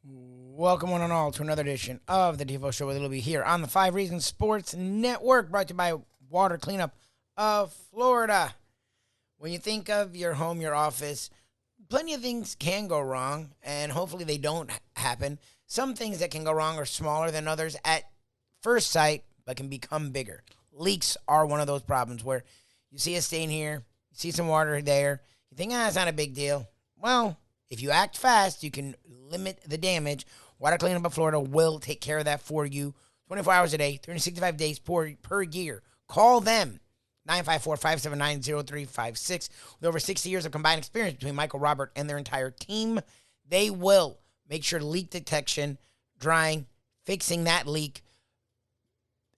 Welcome one and all to another edition of the Defo Show with Lubie here on the 5 Reasons Sports Network, brought to you by Water Cleanup of Florida. When you think of your home, your office, plenty of things can go wrong, and hopefully they don't happen. Some things that can go wrong are smaller than others at first sight, but can become bigger. Leaks are one of those problems where you see a stain here, you see some water there, you think, it's not a big deal. Well, if you act fast, you can limit the damage. Water Cleanup of Florida will take care of that for you 24 hours a day, 365 days per year. Call them, 954-579-0356. With over 60 years of combined experience between Michael, Robert, and their entire team, they will make sure leak detection, drying, fixing that leak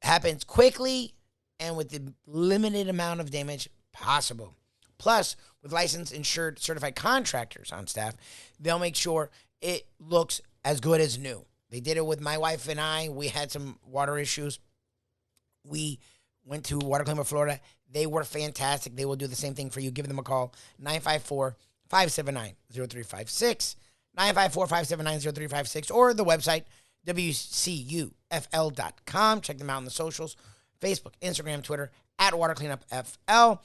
happens quickly and with the limited amount of damage possible. Plus, with licensed, insured, certified contractors on staff, they'll make sure it looks as good as new. They did it with my wife and I. We had some water issues. We went to Water Cleanup of Florida. They were fantastic. They will do the same thing for you. Give them a call, 954-579-0356, 954-579-0356, or the website, WCUFL.com. Check them out on the socials, Facebook, Instagram, Twitter, at Water Cleanup FL.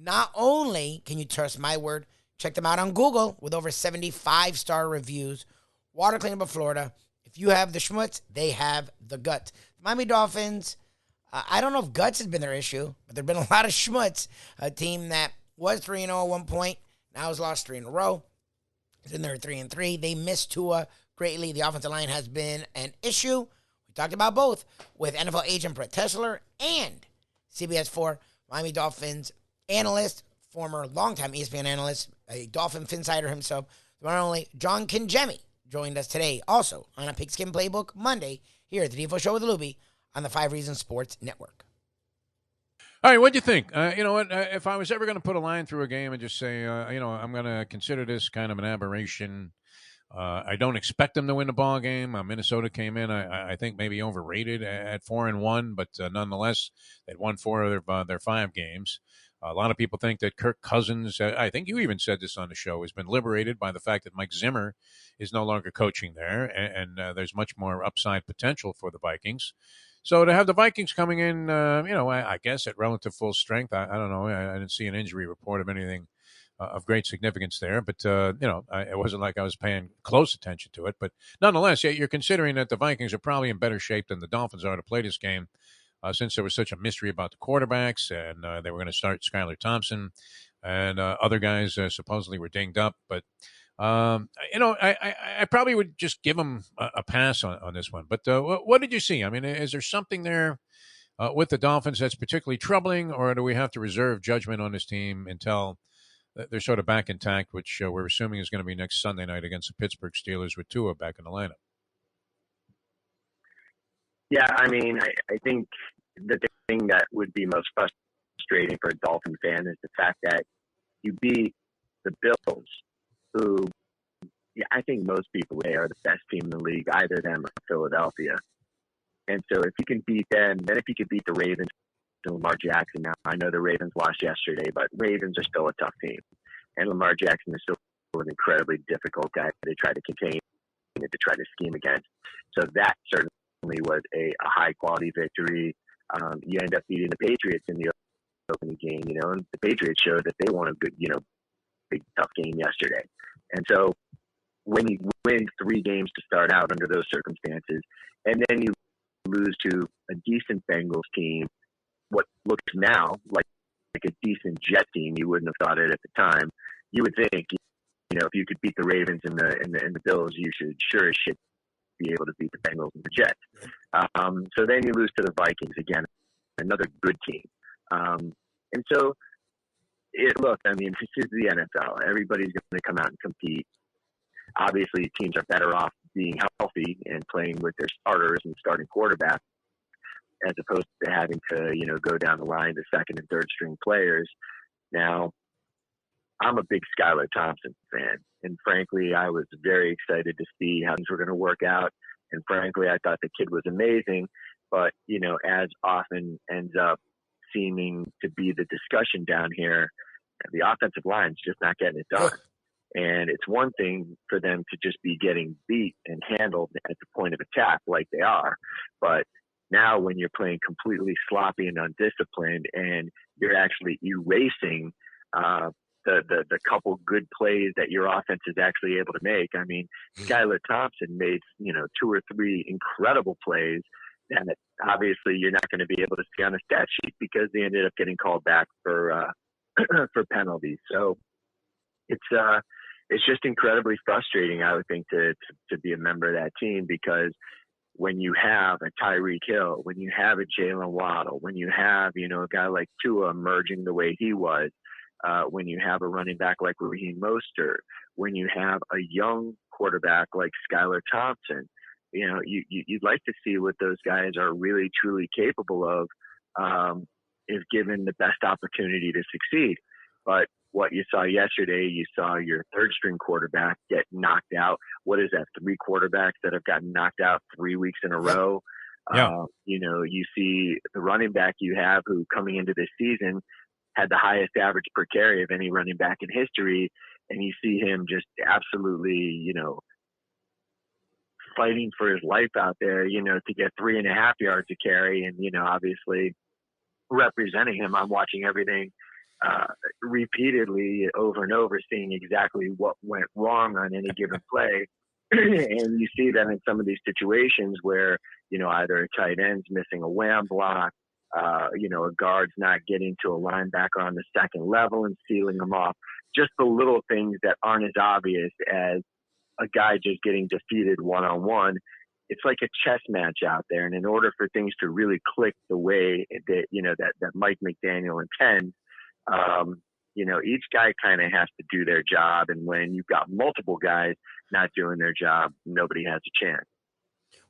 Not only can you trust my word, check them out on Google with over 75-star reviews. Water Cleanup of Florida. If you have the schmutz, they have the guts. Miami Dolphins, I don't know if guts has been their issue, but there have been a lot of schmutz. A team that was 3-0 at one point, now has lost 3 in a row. It's in there 3-3. They missed Tua greatly. The offensive line has been an issue. We talked about both with NFL agent Brett Tessler and CBS 4 Miami Dolphins analyst, former longtime ESPN analyst, a Dolphin Phinsider himself, the one and only John Congemi, joined us today, also on a Pigskin Playbook Monday, here at the Defo Show with Lubie on the 5 Reasons Sports Network. All right, what do you think? You know what? If I was ever going to put a line through a game and just say, I'm going to consider this kind of an aberration. I don't expect them to win the ball game. Minnesota came in, I think, maybe overrated at 4-1, but nonetheless, they'd won 4 of their 5 games. A lot of people think that Kirk Cousins, I think you even said this on the show, has been liberated by the fact that Mike Zimmer is no longer coaching there, and there's much more upside potential for the Vikings. So to have the Vikings coming in, I guess at relative full strength, I don't know. I didn't see an injury report of anything of great significance there, but, it wasn't like I was paying close attention to it. But nonetheless, you're considering that the Vikings are probably in better shape than the Dolphins are to play this game. Since there was such a mystery about the quarterbacks, and they were going to start Skylar Thompson, and other guys supposedly were dinged up. But, I probably would just give them a pass on this one. But what did you see? I mean, is there something there with the Dolphins that's particularly troubling, or do we have to reserve judgment on this team until they're sort of back intact, which we're assuming is going to be next Sunday night against the Pittsburgh Steelers with Tua back in the lineup? Yeah, I mean, I think the thing that would be most frustrating for a Dolphin fan is the fact that you beat the Bills, who I think most people would say are the best team in the league, either them or Philadelphia. And so if you can beat them, then if you could beat the Ravens and Lamar Jackson, now I know the Ravens lost yesterday, but Ravens are still a tough team. And Lamar Jackson is still an incredibly difficult guy they try to contain and to try to scheme against. So that certainly was a high-quality victory. You end up beating the Patriots in the opening game, and the Patriots showed that they won a good, big, tough game yesterday. And so when you win 3 games to start out under those circumstances, and then you lose to a decent Bengals team, what looks now like a decent Jet team, you wouldn't have thought it at the time. You would think, if you could beat the Ravens and the Bills, you should sure as shit be able to beat the Bengals and the Jets. So then you lose to the Vikings again, another good team. And so, look, I mean, this is the NFL. Everybody's going to come out and compete. Obviously, teams are better off being healthy and playing with their starters and starting quarterback as opposed to having to, go down the line to second and third string players. Now, I'm a big Skylar Thompson fan. And frankly, I was very excited to see how things were going to work out. And frankly, I thought the kid was amazing. But, as often ends up seeming to be the discussion down here, the offensive line's just not getting it done. And it it's one thing for them to just be getting beat and handled at the point of attack like they are. But now when you're playing completely sloppy and undisciplined and you're actually erasing the couple good plays that your offense is actually able to make. I mean, Skylar Thompson made, 2 or 3 incredible plays that obviously you're not going to be able to see on a stat sheet because they ended up getting called back for for penalties. So it's just incredibly frustrating, I would think, to be a member of that team, because when you have a Tyreek Hill, when you have a Jalen Waddle, when you have, a guy like Tua emerging the way he was, when you have a running back like Raheem Mostert, when you have a young quarterback like Skylar Thompson, you'd like to see what those guys are really, truly capable of if given the best opportunity to succeed. But what you saw yesterday, you saw your third string quarterback get knocked out. What is that? 3 quarterbacks that have gotten knocked out 3 weeks in a row. Yeah. You see the running back you have who coming into this season had the highest average per carry of any running back in history. And you see him just absolutely, fighting for his life out there, to get 3.5 yards to carry. And, obviously representing him, I'm watching everything repeatedly over and over, seeing exactly what went wrong on any given play. And you see that in some of these situations where, either a tight end's missing a wham block, a guard's not getting to a linebacker on the second level and sealing them off. Just the little things that aren't as obvious as a guy just getting defeated one-on-one. It's like a chess match out there. And in order for things to really click the way that, that Mike McDaniel intends, each guy kind of has to do their job. And when you've got multiple guys not doing their job, nobody has a chance.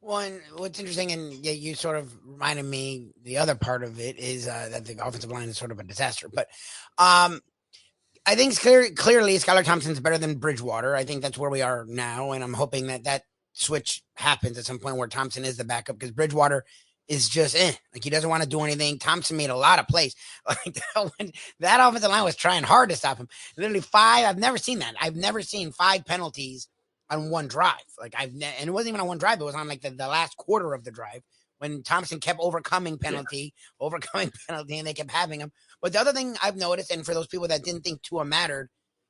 Well, and what's interesting, and you sort of reminded me, the other part of it is that the offensive line is sort of a disaster. But I think clearly Skylar Thompson's better than Bridgewater. I think that's where we are now, and I'm hoping that switch happens at some point where Thompson is the backup, because Bridgewater is just like he doesn't want to do anything. Thompson made a lot of plays. Like that offensive line was trying hard to stop him. Literally 5. I've never seen that. I've never seen 5 penalties on one drive. And it wasn't even on one drive. It was on like the last quarter of the drive when Thompson kept overcoming penalty, and they kept having him. But the other thing I've noticed, and for those people that didn't think Tua mattered,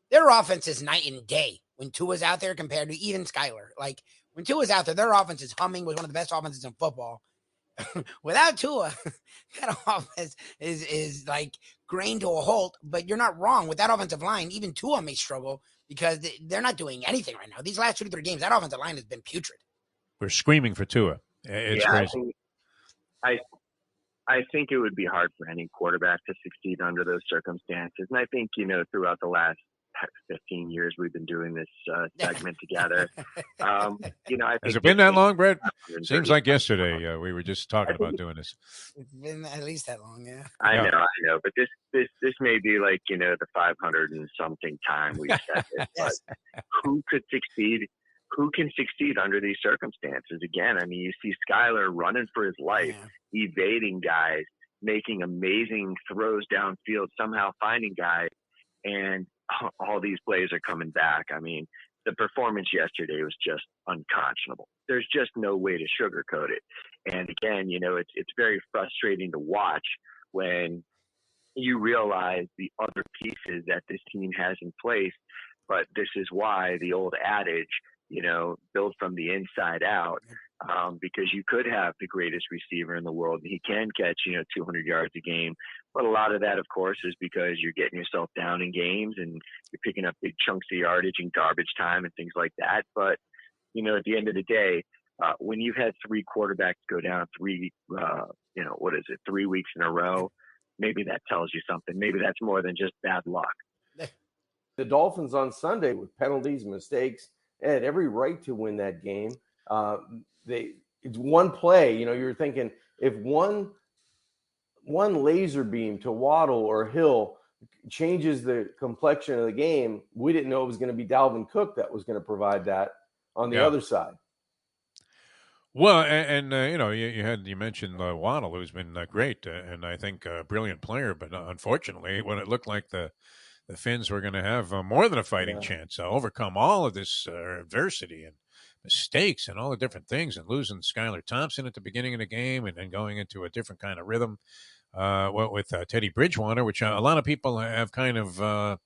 their offense is night and day when Tua's out there compared to even Skylar. Like when Tua's out there, their offense is humming, was one of the best offenses in football. Without Tua, that offense is like grained to a halt. But you're not wrong. With that offensive line, even Tua may struggle because they're not doing anything right now. These last 2 to 3 games, that offensive line has been putrid. We're screaming for Tua. It's crazy. I think it would be hard for any quarterback to succeed under those circumstances. And I think, throughout the last 15 years we've been doing this segment together. I think has it been that long, Brett? Seems like yesterday we were just talking about doing this. It's been at least that long, yeah. I know, but this may be like the 500 and something time we've said this. But who could succeed? Who can succeed under these circumstances? Again, I mean, you see Skylar running for his life, evading guys, making amazing throws downfield, somehow finding guys, and all these plays are coming back. I mean, the performance yesterday was just unconscionable. There's just no way to sugarcoat it. And again, it's very frustrating to watch when you realize the other pieces that this team has in place. But this is why the old adage, build from the inside out, because you could have the greatest receiver in the world. He can catch, 200 yards a game. But a lot of that, of course, is because you're getting yourself down in games and you're picking up big chunks of yardage and garbage time and things like that. But, at the end of the day, when you've had 3 quarterbacks go down 3 weeks in a row, maybe that tells you something. Maybe that's more than just bad luck. The Dolphins on Sunday with penalties, mistakes, had every right to win that game. It's one play. You're thinking if one laser beam to Waddle or Hill changes the complexion of the game, we didn't know it was going to be Dalvin Cook that was going to provide that on the other side. Well, and you mentioned Waddle, who's been great, and I think a brilliant player, but unfortunately, when it looked like the the Phins were going to have more than a fighting chance to overcome all of this adversity and mistakes and all the different things, and losing Skylar Thompson at the beginning of the game and then going into a different kind of rhythm with Teddy Bridgewater, which a lot of people have kind of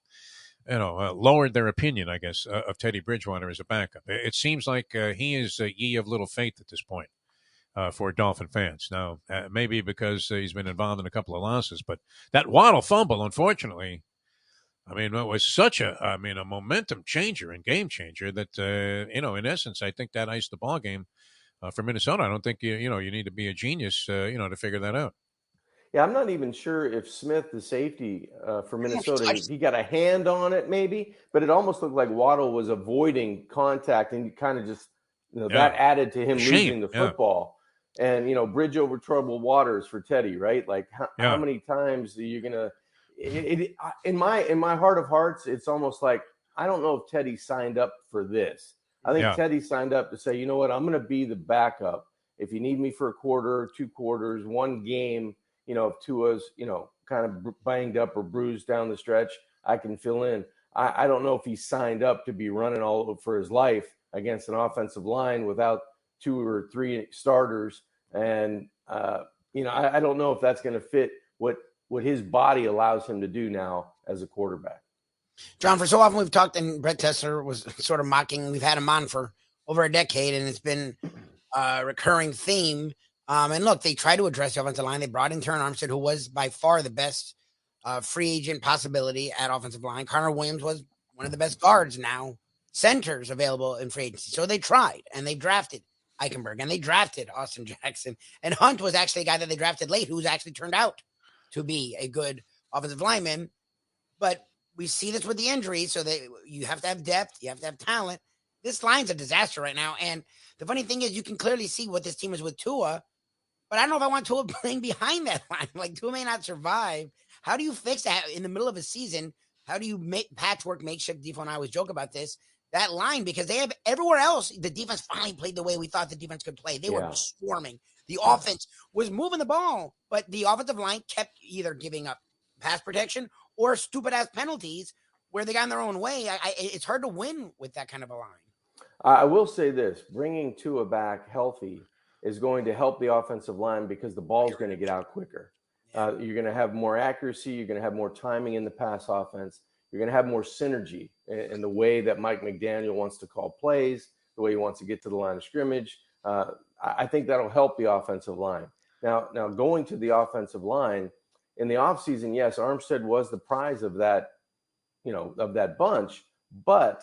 lowered their opinion, I guess, of Teddy Bridgewater as a backup. It seems like he is ye of little faith at this point for Dolphin fans. Now, maybe because he's been involved in a couple of losses, but that Waddle fumble, unfortunately, I mean, it was such a momentum changer and game changer that, in essence, I think that iced the ball game for Minnesota. I don't think, you need to be a genius, to figure that out. Yeah, I'm not even sure if Smith, the safety for Minnesota, he got a hand on it maybe, but it almost looked like Waddle was avoiding contact, and kind of just, that added to him losing the football. And, bridge over troubled waters for Teddy, right? Like how many times are you going to in my heart of hearts, it's almost like, I don't know if Teddy signed up for this. I think Teddy signed up to say, you know what, I'm going to be the backup. If you need me for a quarter, 2 quarters, 1 game, if Tua's, kind of banged up or bruised down the stretch, I can fill in. I don't know if he signed up to be running all over for his life against an offensive line without 2 or 3 starters. And, I don't know if that's going to fit what his body allows him to do now as a quarterback. John, for so often we've talked, and Brett Tessler was sort of mocking, we've had him on for over a decade, and it's been a recurring theme. And look, they tried to address the offensive line. They brought in Terron Armstead, who was by far the best free agent possibility at offensive line. Connor Williams was one of the best guards now, centers available in free agency. So they tried, and they drafted Eichenberg, and they drafted Austin Jackson. And Hunt was actually a guy that they drafted late, who's actually turned out to be a good offensive lineman. But we see this with the injuries, so you have to have depth, you have to have talent. This line's a disaster right now. And the funny thing is, you can clearly see what this team is with Tua, but I don't know if I want Tua playing behind that line. Like, Tua may not survive. How do you fix that in the middle of a season? How do you make patchwork makeshift? Defo and I always joke about this, that line, because they have everywhere else. The defense finally played the way we thought the defense could play. They were swarming. The offense was moving the ball, but the offensive line kept either giving up pass protection or stupid-ass penalties where they got in their own way. It's hard to win with that kind of a line. I will say this. Bringing Tua back healthy is going to help the offensive line because the ball's going to get out quicker. You're going to have more accuracy. You're going to have more timing in the pass offense. You're going to have more synergy in the way that Mike McDaniel wants to call plays, the way he wants to get to the line of scrimmage. I think that'll help the offensive line. Now going to the offensive line, in the offseason, yes, Armstead was the prize of that, of that bunch. But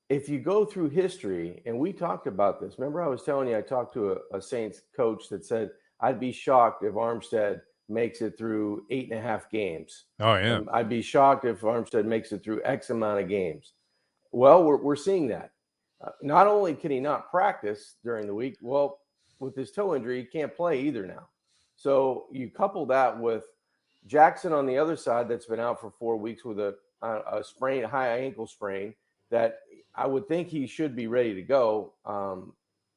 if you go through history, and we talked about this, remember I was telling you I talked to a Saints coach that said, I'd be shocked if Armstead makes it through 8.5 games. Oh, yeah. And I'd be shocked if Armstead makes it through X amount of games. Well, we're seeing that. Not only can he not practice during the week, well, with his toe injury, he can't play either now. So you couple that with Jackson on the other side that's been out for 4 weeks with a sprain, high ankle sprain, that I would think he should be ready to go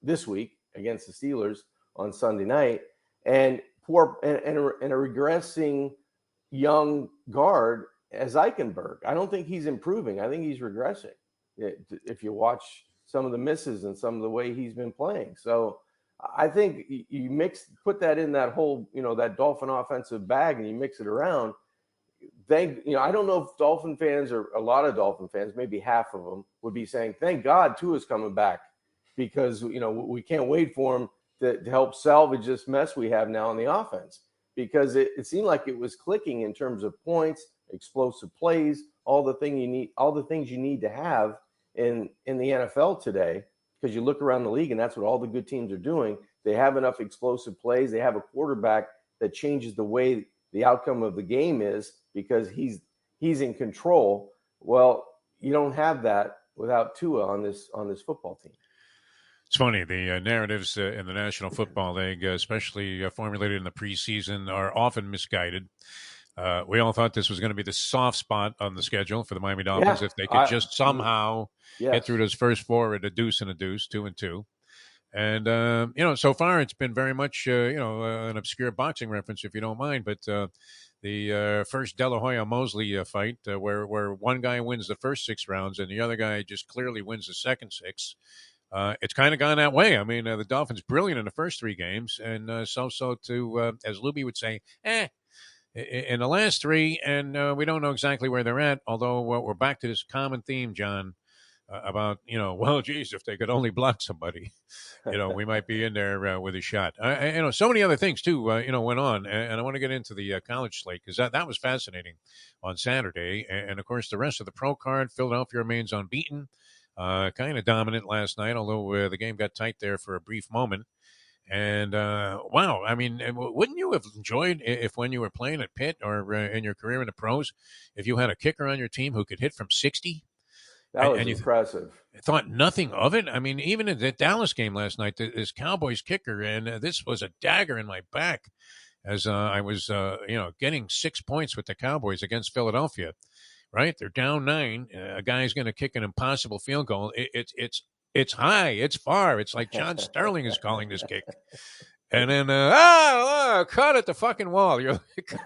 this week against the Steelers on Sunday night. And a regressing young guard as Eichenberg. I don't think he's improving. I think he's regressing if you watch some of the misses and some of the way he's been playing. So I think you put that in that whole, that Dolphin offensive bag, and you mix it around. I don't know if Dolphin fans, or a lot of Dolphin fans, maybe half of them, would be saying, thank God Tua's coming back, because, we can't wait for him to help salvage this mess we have now on the offense, because it seemed like it was clicking in terms of points, explosive plays, all the things you need to have in the NFL today, because you look around the league and that's what all the good teams are doing. They have enough explosive plays. They have a quarterback that changes the way the outcome of the game is, because he's in control. Well, you don't have that without Tua on this football team. It's funny, the narratives in the National Football League, especially formulated in the preseason, are often misguided. We all thought this was going to be the soft spot on the schedule for the Miami Dolphins if they could just somehow get through those first 4 at a deuce and a deuce, 2-2. And, so far it's been very much, an obscure boxing reference, if you don't mind. But the first De La Hoya Mosley fight, where one guy wins the first 6 rounds and the other guy just clearly wins the second 6. It's kind of gone that way. I mean, the Dolphins brilliant in the first 3 games, and so to as Lubie would say, in the last 3, and we don't know exactly where they're at. Although we're back to this common theme, John, about well, geez, if they could only block somebody, we might be in there with a shot. So many other things too, went on, and I want to get into the college slate because that was fascinating on Saturday, and of course the rest of the pro card. Philadelphia remains unbeaten, kind of dominant last night, although the game got tight there for a brief moment. And wow, I mean, wouldn't you have enjoyed if when you were playing at Pitt or in your career in the pros, if you had a kicker on your team who could hit from 60? That was impressive. Thought nothing of it. I mean, even in the Dallas game last night, this Cowboys kicker, and this was a dagger in my back as I was, getting 6 points with the Cowboys against Philadelphia. Right, they're down 9. A guy's going to kick an impossible field goal. It's high, it's far. It's like John Sterling is calling this kick. And then, cut at the fucking wall. You're like,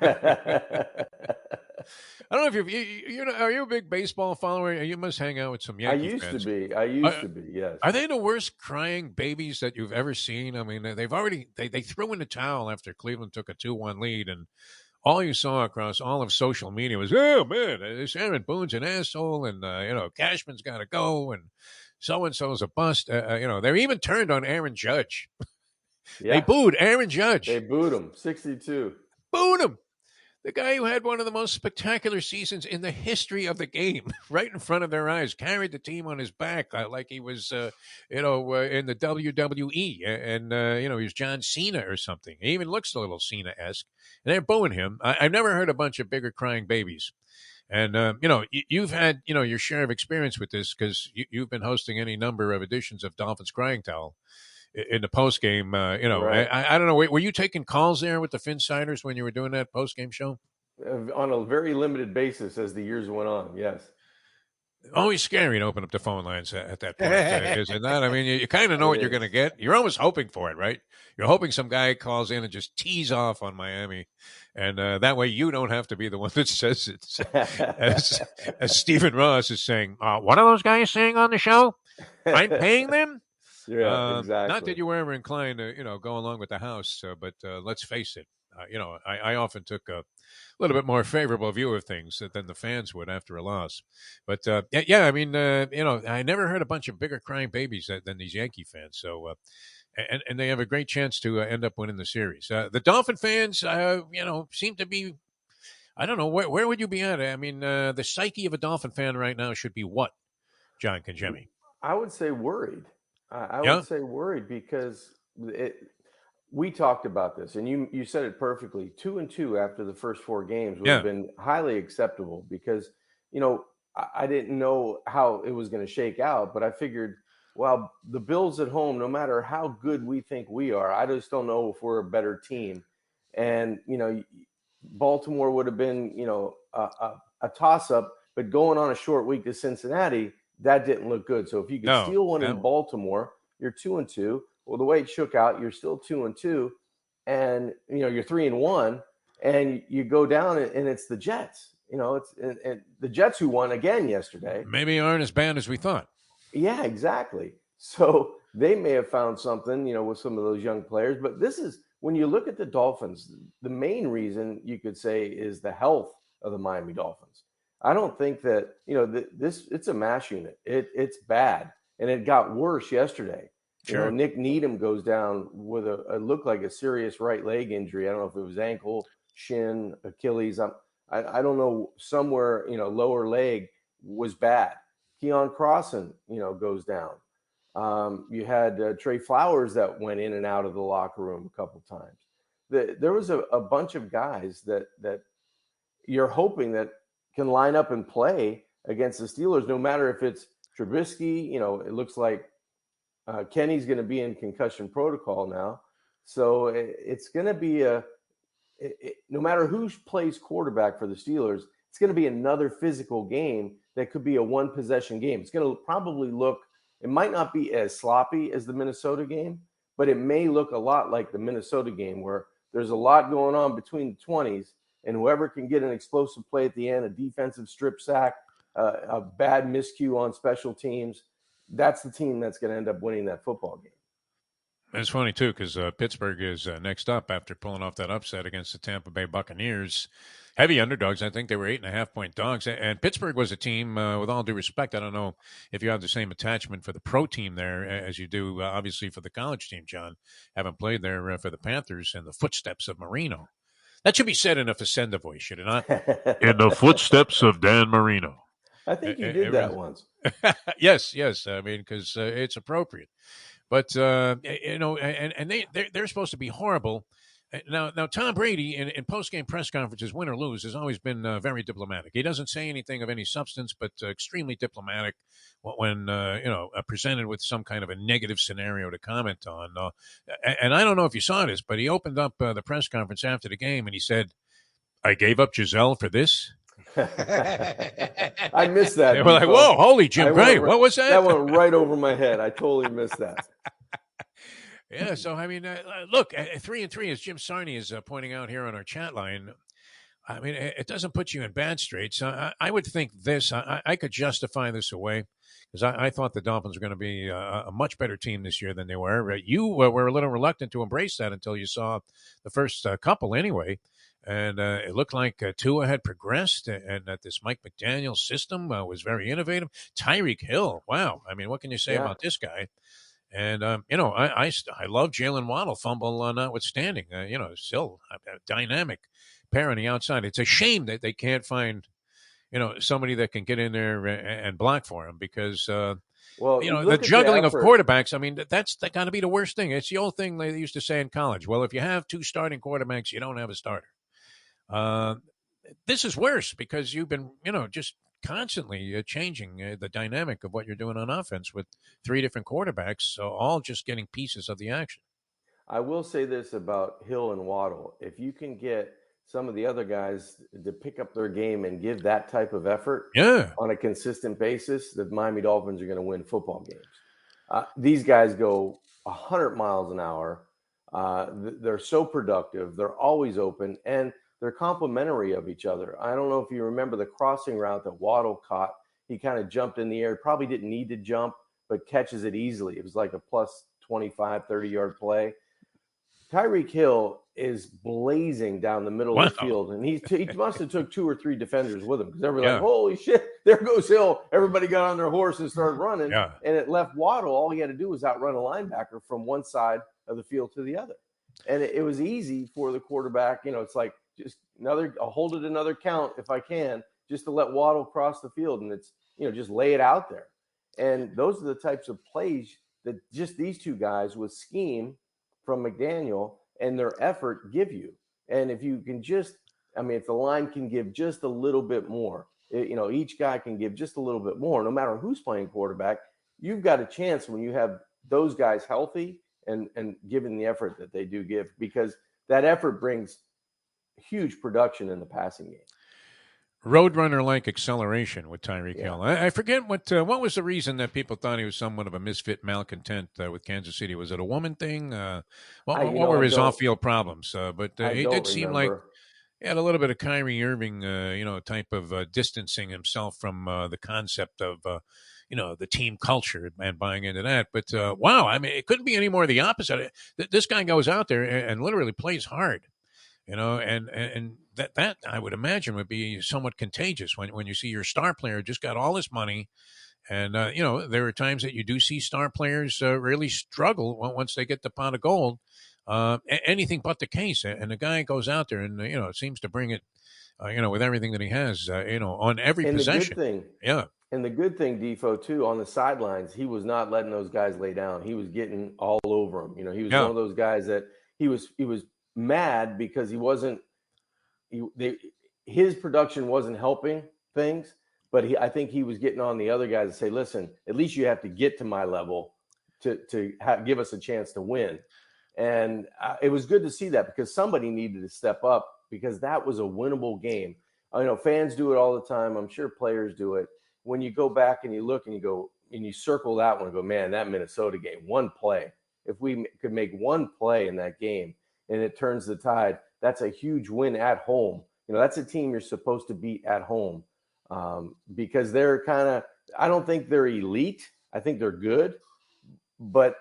I don't know if are you a big baseball follower? You must hang out with some Yankee fans. I used to be, yes. Are they the worst crying babies that you've ever seen? I mean, they threw in the towel after Cleveland took a 2-1 lead, and all you saw across all of social media was, oh, man, this Aaron Boone's an asshole, and, Cashman's got to go, and so-and-so's a bust. They're even turned on Aaron Judge. Yeah. They booed Aaron Judge. They booed him, 62. Booed him. The guy who had one of the most spectacular seasons in the history of the game, right in front of their eyes, carried the team on his back like he was, in the WWE, and he was John Cena or something. He even looks a little Cena-esque, and they're booing him. I've never heard a bunch of bigger crying babies. And, you've had, your share of experience with this because you've been hosting any number of editions of Dolphins Crying Towel in the post game. Right. I don't know. Were you taking calls there with the Phinsiders when you were doing that post game show? On a very limited basis as the years went on. Yes. Always scary to open up the phone lines at that point, is it not? I mean, you kind of know what you're going to get. You're always hoping for it, right? You're hoping some guy calls in and just tees off on Miami, and that way you don't have to be the one that says it. As Stephen Ross is saying, one of those guys saying on the show, I'm paying them? Yeah, exactly. Not that you were ever inclined to, go along with the house, but let's face it. I often took a little bit more favorable view of things than the fans would after a loss. But, I mean, I never heard a bunch of bigger crying babies than these Yankee fans. So, and they have a great chance to end up winning the series. The Dolphin fans, seem to be, I don't know, where would you be at? I mean, the psyche of a Dolphin fan right now should be what, John Congemi? I would say worried. I would say worried because we talked about this, and you said it perfectly. 2-2 after the first 4 games would have been highly acceptable because, I didn't know how it was going to shake out, but I figured, well, the Bills at home, no matter how good we think we are, I just don't know if we're a better team. And, Baltimore would have been, a toss-up, but going on a short week to Cincinnati, that didn't look good. So if you could steal one in Baltimore, you're 2-2. Well, the way it shook out, you're still 2-2, and you're 3-1, and you go down, and it's the Jets. It's and the Jets who won again yesterday. Maybe aren't as bad as we thought. Yeah, exactly. So they may have found something, with some of those young players. But this is when you look at the Dolphins, the main reason you could say is the health of the Miami Dolphins. I don't think that it's a mash unit. It's bad, and it got worse yesterday. Sure. Nick Needham goes down with it looked like a serious right leg injury. I don't know if it was ankle, shin, Achilles. I don't know. Somewhere, lower leg was bad. Keon Crossan, goes down. You had Trey Flowers that went in and out of the locker room a couple times. There was a bunch of guys that you're hoping that can line up and play against the Steelers, no matter if it's Trubisky. It looks like Kenny's going to be in concussion protocol now. So it's going to be no matter who plays quarterback for the Steelers, it's going to be another physical game that could be a one-possession game. It's going to probably it might not be as sloppy as the Minnesota game, but it may look a lot like the Minnesota game where there's a lot going on between the 20s, And whoever can get an explosive play at the end, a defensive strip sack, a bad miscue on special teams, that's the team that's going to end up winning that football game. It's funny, too, because Pittsburgh is next up after pulling off that upset against the Tampa Bay Buccaneers. Heavy underdogs. I think they were 8.5-point dogs. And Pittsburgh was a team, with all due respect, I don't know if you have the same attachment for the pro team there as you do, obviously, for the college team, John. Haven't played there for the Panthers in the footsteps of Marino. That should be said in a Facenda voice, should it not? In the footsteps of Dan Marino. I think you did that once. Yes. I mean, because it's appropriate. But, and they're supposed to be horrible. Now Tom Brady, in post-game press conferences, win or lose, has always been very diplomatic. He doesn't say anything of any substance, but extremely diplomatic when presented with some kind of a negative scenario to comment on. And I don't know if you saw this, but he opened up the press conference after the game, and he said, "I gave up Giselle for this." I missed that. They were like, "Whoa, holy Jim Gray, what was that?" That went right over my head. I totally missed that. Yeah, so I mean, look, 3-3, as Jim Sarney is pointing out here on our chat line. I mean, it doesn't put you in bad straits. I would think this. I could justify this away because I thought the Dolphins were going to be a much better team this year than they were. You were a little reluctant to embrace that until you saw the first couple, anyway. And it looked like Tua had progressed, and that this Mike McDaniel system was very innovative. Tyreek Hill, wow! I mean, what can you say about this guy? And, I love Jalen Waddle, fumble notwithstanding. Still a dynamic pair on the outside. It's a shame that they can't find, somebody that can get in there and block for him because, the juggling of quarterbacks, I mean, that's got to be the worst thing. It's the old thing they used to say in college. Well, if you have two starting quarterbacks, you don't have a starter. This is worse because you've been, just constantly changing the dynamic of what you're doing on offense with three different quarterbacks, so all just getting pieces of the action. I will say this about Hill and Waddle. If you can get some of the other guys to pick up their game and give that type of effort on a consistent basis, the Miami Dolphins are going to win football games. These guys go 100 miles an hour. They're so productive. They're always open, and they're complementary of each other. I don't know if you remember the crossing route that Waddle caught. He kind of jumped in the air, probably didn't need to jump, but catches it easily. It was like a plus 25, 30-yard play. Tyreek Hill is blazing down the middle of the field, and he must have took 2 or 3 defenders with him because everybody like, holy shit, there goes Hill. Everybody got on their horse and started running, and it left Waddle. All he had to do was outrun a linebacker from one side of the field to the other. And it was easy for the quarterback. It's like, just I'll hold it another count if I can, just to let Waddle cross the field, and it's just lay it out there. And those are the types of plays that just these two guys with scheme from McDaniel and their effort give you. And if you can if the line can give just a little bit more, each guy can give just a little bit more, no matter who's playing quarterback, you've got a chance when you have those guys healthy and given the effort that they do give, because that effort brings huge production in the passing game. Roadrunner-like acceleration with Tyreek Hill. I forget what was the reason that people thought he was somewhat of a misfit malcontent with Kansas City. Was it a woman thing? What were his off-field problems? But he did seem like he had a little bit of Kyrie Irving, type of distancing himself from the concept of, the team culture and buying into that. But, wow, I mean, it couldn't be any more the opposite. This guy goes out there and literally plays hard. And that I would imagine would be somewhat contagious when you see your star player just got all this money. And, there are times that you do see star players really struggle once they get the pot of gold. Anything but the case. And the guy goes out there and, seems to bring it, with everything that he has, on every possession. And the good thing, Defo, too, on the sidelines, he was not letting those guys lay down. He was getting all over them. He was one of those guys that he was mad because his production wasn't helping things, but I think he was getting on the other guys to say, listen, at least you have to get to my level to give us a chance to win. And it was good to see that because somebody needed to step up, because that was a winnable game. Fans do it all the time. I'm sure players do it. When you go back and you look and you go and you circle that one and go, man, that Minnesota game, one play. If we could make one play in that game and it turns the tide, that's a huge win at home. That's a team you're supposed to beat at home, because they're kind of, I don't think they're elite. I think they're good, but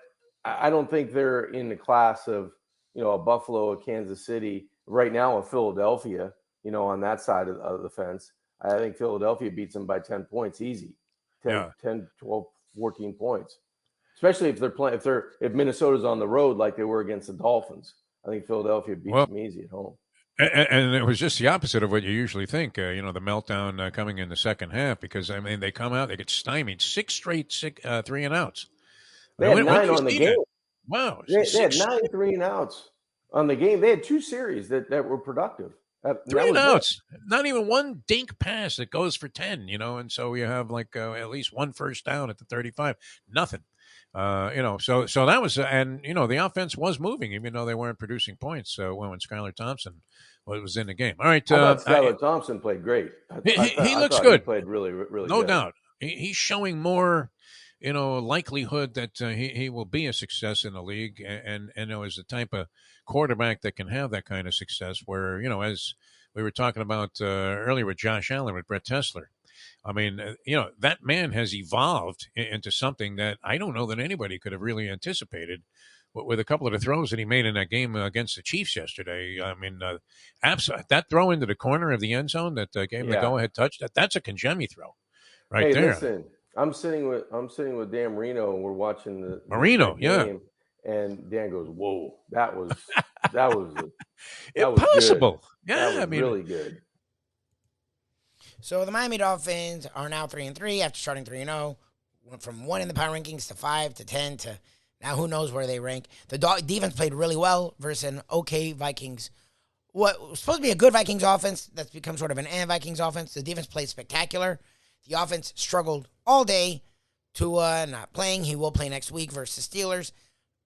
I don't think they're in the class of, a Buffalo, a Kansas City, right now a Philadelphia, on that side of the fence. I think Philadelphia beats them by 10 points easy, 10, 12, 14 points, especially if they're playing, if Minnesota's on the road like they were against the Dolphins. I think Philadelphia beats them easy at home. And it was just the opposite of what you usually think, the meltdown coming in the second half, because, they come out, they get stymied, 6 straight 3 and outs. They had 9 on the game. That? Wow. They had 9 3 and outs on the game. They had 2 series that were productive. 3 and outs. Not even one dink pass that goes for 10, and so you have at least 1 first down at the 35. Nothing. So that was, and the offense was moving, even though they weren't producing points. When Skylar Thompson was in the game. All right, I thought Skylar Thompson played great. He looks good. He played really, really no good. doubt. He's showing more, likelihood that he will be a success in the league, and is the type of quarterback that can have that kind of success. Where as we were talking about earlier with Josh Allen, with Brett Tessler. I mean, that man has evolved into something that I don't know that anybody could have really anticipated with a couple of the throws that he made in that game against the Chiefs yesterday. I mean, that throw into the corner of the end zone that gave him the go-ahead touch, that's a Congemi throw right there. Listen, I'm sitting with Dan Marino, and we're watching the game, and Dan goes, "Whoa, that was impossible." That was really good. So the Miami Dolphins are now 3-3 after starting 3-0. Went from 1 in the power rankings to 5 to 10 to now who knows where they rank. The defense played really well versus an okay Vikings. What was supposed to be a good Vikings offense that's become sort of an Vikings offense. The defense played spectacular. The offense struggled all day. Tua not playing. He will play next week versus Steelers.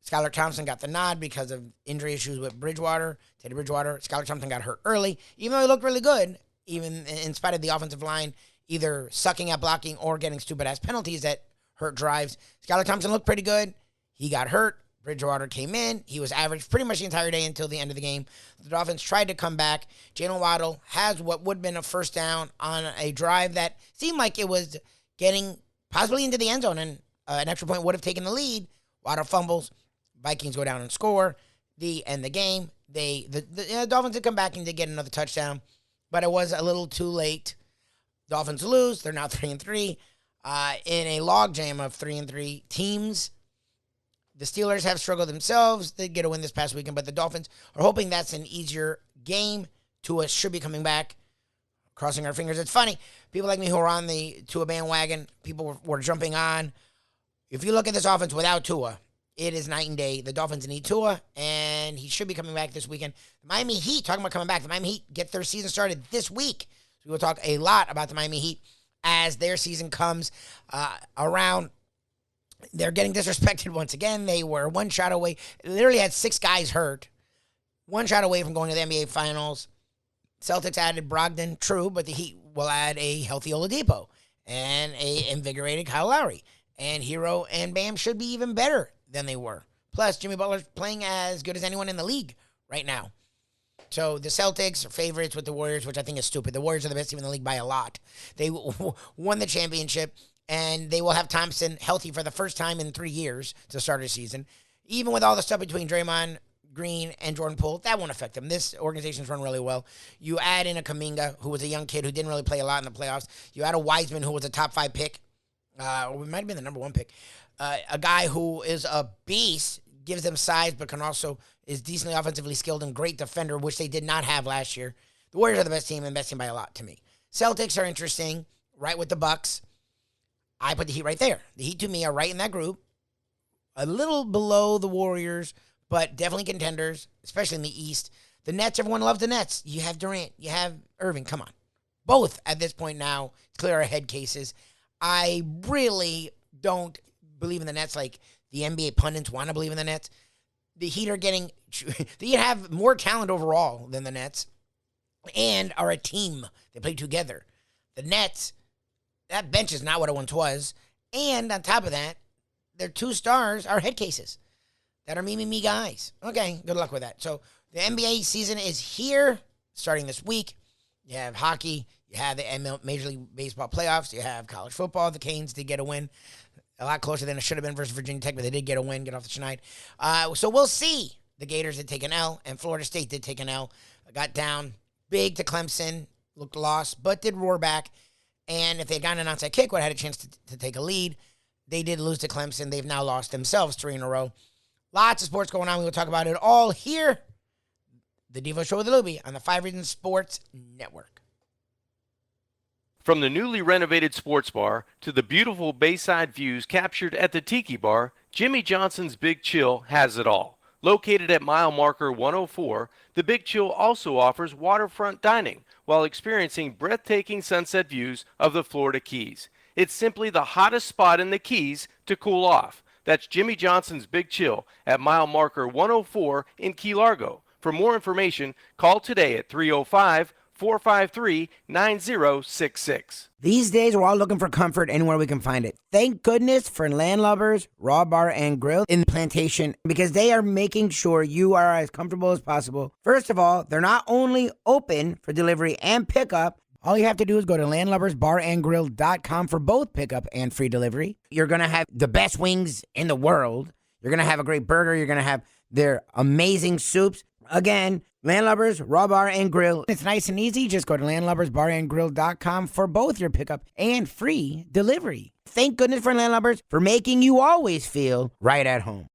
Skylar Thompson got the nod because of injury issues with Teddy Bridgewater. Skylar Thompson got hurt early, even though he looked really good. Even in spite of the offensive line either sucking at blocking or getting stupid-ass penalties that hurt drives. Skylar Thompson looked pretty good. He got hurt. Bridgewater came in. He was average pretty much the entire day until the end of the game. The Dolphins tried to come back. Jalen Waddle has what would have been a first down on a drive that seemed like it was getting possibly into the end zone, and an extra point would have taken the lead. Waddle fumbles. Vikings go down and score. End the game. The Dolphins did come back and did get another touchdown, but it was a little too late. Dolphins lose. They're now 3-3 in a logjam of 3-3 teams. The Steelers have struggled themselves. They get a win this past weekend, but the Dolphins are hoping that's an easier game. Tua should be coming back. Crossing our fingers. It's funny. People like me who are on the Tua bandwagon, people were jumping on. If you look at this offense without Tua, it is night and day. The Dolphins need Tua, and he should be coming back this weekend. The Miami Heat, talking about coming back, the Miami Heat get their season started this week. So we will talk a lot about the Miami Heat as their season comes around. They're getting disrespected once again. They were one shot away. Literally had 6 guys hurt. One shot away from going to the NBA Finals. Celtics added Brogdon, true, but the Heat will add a healthy Oladipo and a invigorated Kyle Lowry. And Hero and Bam should be even better than they were. Plus, Jimmy Butler's playing as good as anyone in the league right now. So the Celtics are favorites with the Warriors, which I think is stupid. The Warriors are the best team in the league by a lot. They won the championship, and they will have Thompson healthy for the first time in 3 years to start a season. Even with all the stuff between Draymond Green and Jordan Poole, that won't affect them. This organization's run really well. You add in a Kuminga, who was a young kid who didn't really play a lot in the playoffs. You add a Wiseman, who was a top 5 pick. Or it might have been the number 1 pick. A guy who is a beast, gives them size, but can also is decently offensively skilled and great defender, which they did not have last year. The Warriors are the best team and best team by a lot to me. Celtics are interesting, right with the Bucks. I put the Heat right there. The Heat, to me, are right in that group. A little below the Warriors, but definitely contenders, especially in the East. The Nets, everyone loves the Nets. You have Durant. You have Irving. Come on. Both, at this point now, clear our head cases. I really don't believe in the Nets like the NBA pundits want to believe in the Nets. The Heat have more talent overall than the Nets and are a team. They play together. The Nets, that bench is not what it once was. And on top of that, their 2 stars are head cases that are me guys. Okay, good luck with that. So the NBA season is here, starting this week. You have hockey. You have the Major League Baseball playoffs. You have college football. The Canes did get a win. A lot closer than it should have been versus Virginia Tech, but they did get a win, get off the schneid. So we'll see. The Gators did take an L, and Florida State did take an L. Got down big to Clemson, looked lost, but did roar back. And if they had gotten an onside kick, would have had a chance to take a lead. They did lose to Clemson. They've now lost themselves 3 in a row. Lots of sports going on. We will talk about it all here. The Defo Show with Lubie on the 5 Reasons Sports Network. From the newly renovated sports bar to the beautiful bayside views captured at the Tiki Bar, Jimmy Johnson's Big Chill has it all. Located at mile marker 104, the Big Chill also offers waterfront dining while experiencing breathtaking sunset views of the Florida Keys. It's simply the hottest spot in the Keys to cool off. That's Jimmy Johnson's Big Chill at mile marker 104 in Key Largo. For more information, call today at 305-453-9066. These days, we're all looking for comfort anywhere we can find it. Thank goodness for Landlubbers Raw Bar and Grill in Plantation, because they are making sure you are as comfortable as possible. First of all, they're not only open for delivery and pickup. All you have to do is go to landlubbersbarandgrill.com for both pickup and free delivery. You're going to have the best wings in the world. You're going to have a great burger. You're going to have their amazing soups. Again, Landlubbers, Raw Bar, and Grill. It's nice and easy. Just go to landlubbersbarandgrill.com for both your pickup and free delivery. Thank goodness for Landlubbers for making you always feel right at home.